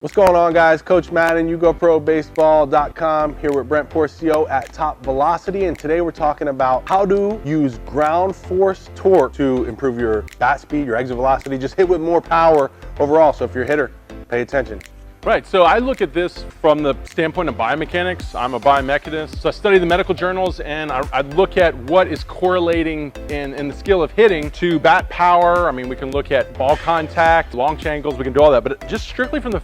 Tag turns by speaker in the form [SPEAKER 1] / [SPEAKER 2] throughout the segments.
[SPEAKER 1] What's going on, guys? Coach Madden, YouGoProBaseball.com, here with Brent Porcio at Top Velocity, and today we're talking about how to use ground force torque to improve your bat speed, your exit velocity, just hit with more power overall. So if you're a hitter, pay attention.
[SPEAKER 2] Right, so I look at this from the standpoint of biomechanics. I'm a biomechanist, so I study the medical journals and I look at what is correlating in the skill of hitting to bat power. I mean, we can look at ball contact, launch angles, we can do all that, but just strictly from the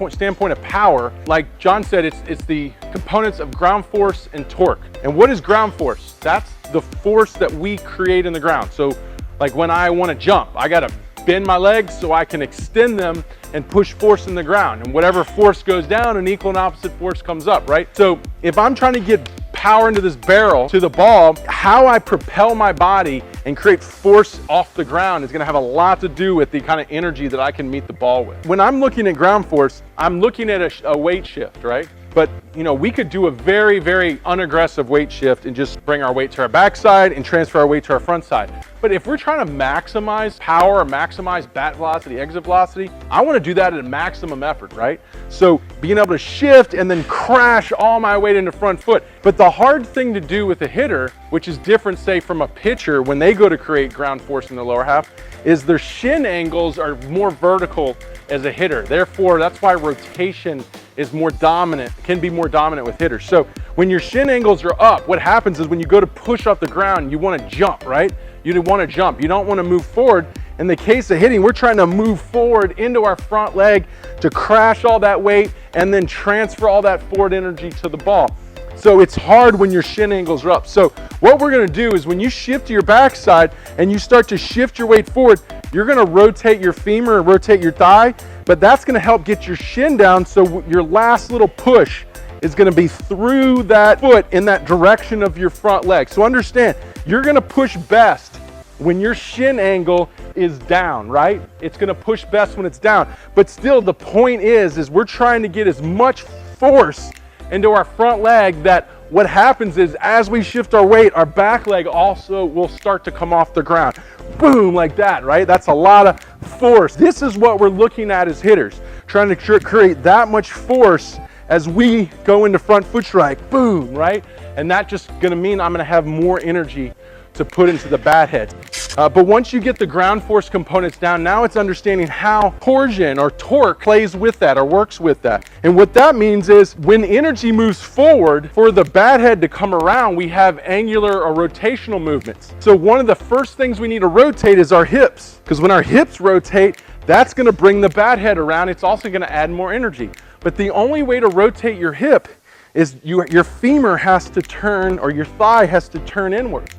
[SPEAKER 2] standpoint of power, like John said, it's the components of ground force and torque. And what is ground force? That's the force that we create in the ground. So like when I want to jump, I got to bend my legs so I can extend them and push force in the ground, and whatever force goes down, an equal and opposite force comes up, right? So if I'm trying to get power into this barrel to the ball, how I propel my body and create force off the ground is going to have a lot to do with the kind of energy that I can meet the ball with. When I'm looking at ground force, I'm looking at a weight shift, right? But you know, we could do a very, very unaggressive weight shift and just bring our weight to our backside and transfer our weight to our front side. But if we're trying to maximize power or maximize bat velocity, exit velocity, I want to do that at a maximum effort, right? So being able to shift and then crash all my weight into front foot. But the hard thing to do with a hitter, which is different, say, from a pitcher when they go to create ground force in the lower half, is their shin angles are more vertical as a hitter. Therefore, that's why rotation is more dominant, can be more dominant with hitters. So when your shin angles are up, what happens is when you go to push off the ground, you want to jump, right? You want to jump, you don't want to move forward. In the case of hitting, we're trying to move forward into our front leg to crash all that weight and then transfer all that forward energy to the ball. So it's hard when your shin angles are up. So what we're going to do is when you shift to your backside and you start to shift your weight forward, you're going to rotate your femur and rotate your thigh, but that's going to help get your shin down, so your last little push is going to be through that foot in that direction of your front leg. So understand, you're going to push best when your shin angle is down, right? It's going to push best when it's down. But still, the point is we're trying to get as much force into our front leg that what happens is as we shift our weight, our back leg also will start to come off the ground. Boom, like that, right? That's a lot of force. This is what we're looking at as hitters, trying to create that much force as we go into front foot strike. Boom, right? And that's just going to mean I'm going to have more energy to put into the bat head. But once you get the ground force components down, now it's understanding how torsion or torque plays with that or works with that. And what that means is when energy moves forward, for the bat head to come around, we have angular or rotational movements. So one of the first things we need to rotate is our hips, because when our hips rotate, that's going to bring the bat head around. It's also going to add more energy. But the only way to rotate your hip is your femur has to turn, or your thigh has to turn inward.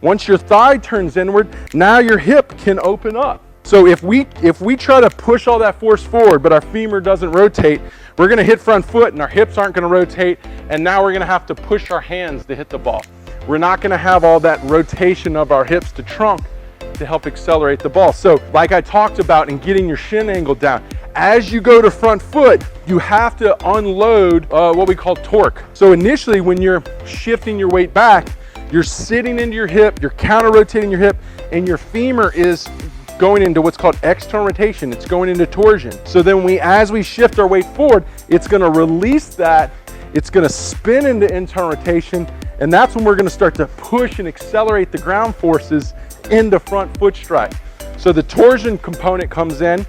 [SPEAKER 2] Once your thigh turns inward, now your hip can open up. So if we try to push all that force forward, but our femur doesn't rotate, we're going to hit front foot and our hips aren't going to rotate, and now we're going to have to push our hands to hit the ball. We're not going to have all that rotation of our hips to trunk to help accelerate the ball. So like I talked about in getting your shin angle down, as you go to front foot, you have to unload what we call torque. So initially when you're shifting your weight back, you're sitting into your hip, you're counter-rotating your hip, and your femur is going into what's called external rotation. It's going into torsion. So then as we shift our weight forward, it's going to release that, it's going to spin into internal rotation, and that's when we're going to start to push and accelerate the ground forces into front foot strike. So the torsion component comes in.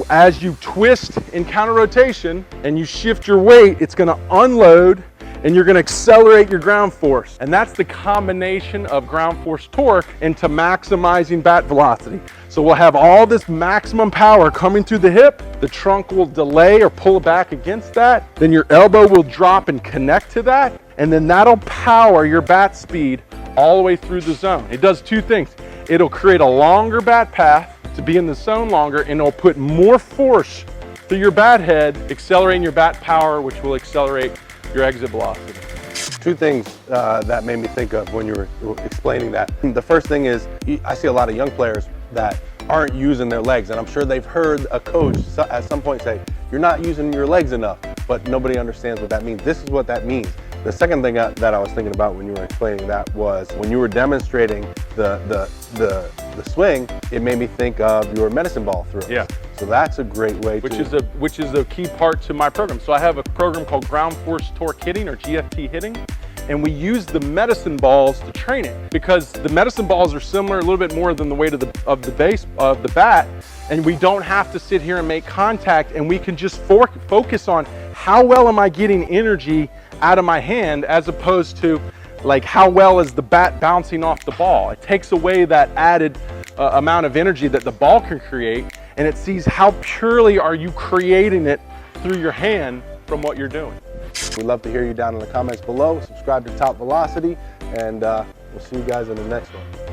[SPEAKER 2] As you twist in counter rotation and you shift your weight, it's going to unload and you're going to accelerate your ground force. And that's the combination of ground force torque into maximizing bat velocity. So we'll have all this maximum power coming through the hip, the trunk will delay or pull back against that, then your elbow will drop and connect to that, and then that'll power your bat speed all the way through the zone. It does two things. It'll create a longer bat path to be in the zone longer, and it'll put more force through your bat head, accelerating your bat power, which will accelerate your exit velocity.
[SPEAKER 1] Two things that made me think of when you were explaining that. The first thing is I see a lot of young players that aren't using their legs, and I'm sure they've heard a coach at some point say, "You're not using your legs enough," but nobody understands what that means. This is what that means. The second thing that I was thinking about when you were explaining that was when you were demonstrating the swing, it made me think of your medicine ball throws.
[SPEAKER 2] Yeah.
[SPEAKER 1] So that's a great way
[SPEAKER 2] which is a key part to my program. So I have a program called Ground Force Torque Hitting, or GFT hitting, and we use the medicine balls to train it, because the medicine balls are similar a little bit more than the weight of the bat, and we don't have to sit here and make contact, and we can just focus on how well am I getting energy out of my hand, as opposed to like how well is the bat bouncing off the ball. It takes away that added amount of energy that the ball can create, and it sees how purely are you creating it through your hand from what you're doing.
[SPEAKER 1] We'd love to hear you down in the comments below. Subscribe to Top Velocity, and we'll see you guys in the next one.